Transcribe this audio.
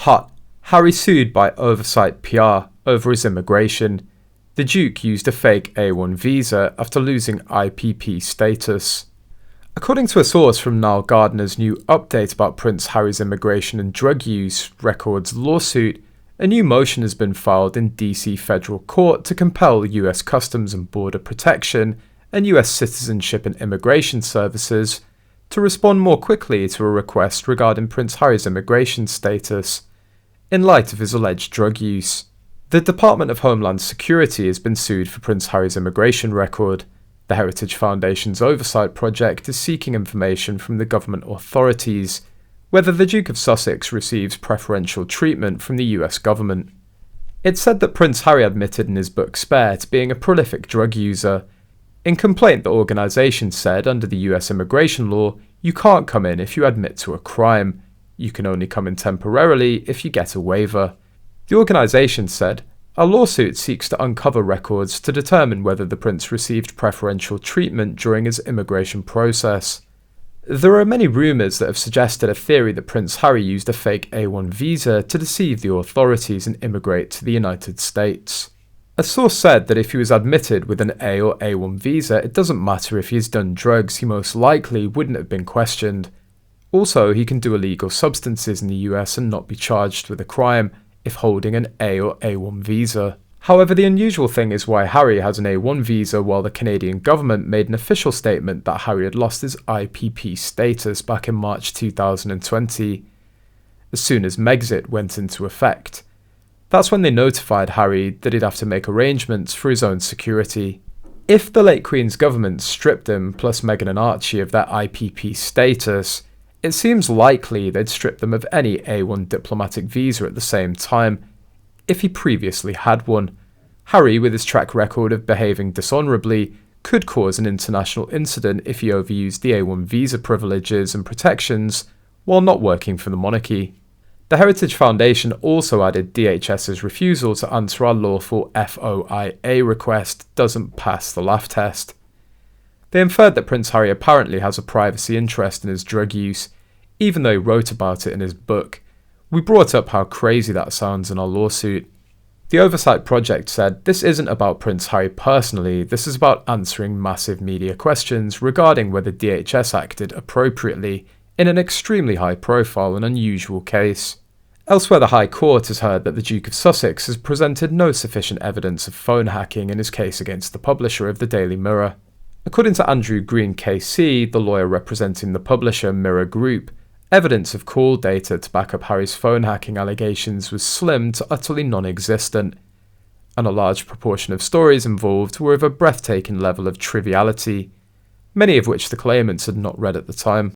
Hot. Harry sued by OversightPR over his immigration. The Duke used a fake A-1 visa after losing IPP status. According to a source from Niall Gardner's new update about Prince Harry's immigration and drug use records lawsuit, a new motion has been filed in DC federal court to compel US Customs and Border Protection and US Citizenship and Immigration Services to respond more quickly to a request regarding Prince Harry's immigration status, in light of his alleged drug use. The Department of Homeland Security has been sued for Prince Harry's immigration record. The Heritage Foundation's oversight project is seeking information from the government authorities whether the Duke of Sussex receives preferential treatment from the US government. It said that Prince Harry admitted in his book Spare to being a prolific drug user. In complaint, the organisation said under the US immigration law, you can't come in if you admit to a crime. You can only come in temporarily if you get a waiver. The organisation said, our lawsuit seeks to uncover records to determine whether the prince received preferential treatment during his immigration process. There are many rumours that have suggested a theory that Prince Harry used a fake A-1 visa to deceive the authorities and immigrate to the United States. A source said that if he was admitted with an A or A-1 visa, it doesn't matter if he has done drugs, he most likely wouldn't have been questioned. Also, he can do illegal substances in the US and not be charged with a crime if holding an A or A-1 visa. However, the unusual thing is why Harry has an A-1 visa while the Canadian government made an official statement that Harry had lost his IPP status back in March 2020, as soon as Megxit went into effect. That's when they notified Harry that he'd have to make arrangements for his own security. If the late Queen's government stripped him, plus Meghan and Archie, of their IPP status, it seems likely they'd strip them of any A-1 diplomatic visa at the same time, if he previously had one. Harry, with his track record of behaving dishonourably, could cause an international incident if he overused the A-1 visa privileges and protections while not working for the monarchy. The Heritage Foundation also added DHS's refusal to answer our lawful FOIA request doesn't pass the laugh test. They inferred that Prince Harry apparently has a privacy interest in his drug use, even though he wrote about it in his book. We brought up how crazy that sounds in our lawsuit. The Oversight Project said, this isn't about Prince Harry personally, this is about answering massive media questions regarding whether DHS acted appropriately in an extremely high-profile and unusual case. Elsewhere, the High Court has heard that the Duke of Sussex has presented no sufficient evidence of phone hacking in his case against the publisher of the Daily Mirror. According to Andrew Green KC, the lawyer representing the publisher Mirror Group, evidence of call data to back up Harry's phone hacking allegations was slim to utterly non-existent, and a large proportion of stories involved were of a breathtaking level of triviality, many of which the claimants had not read at the time.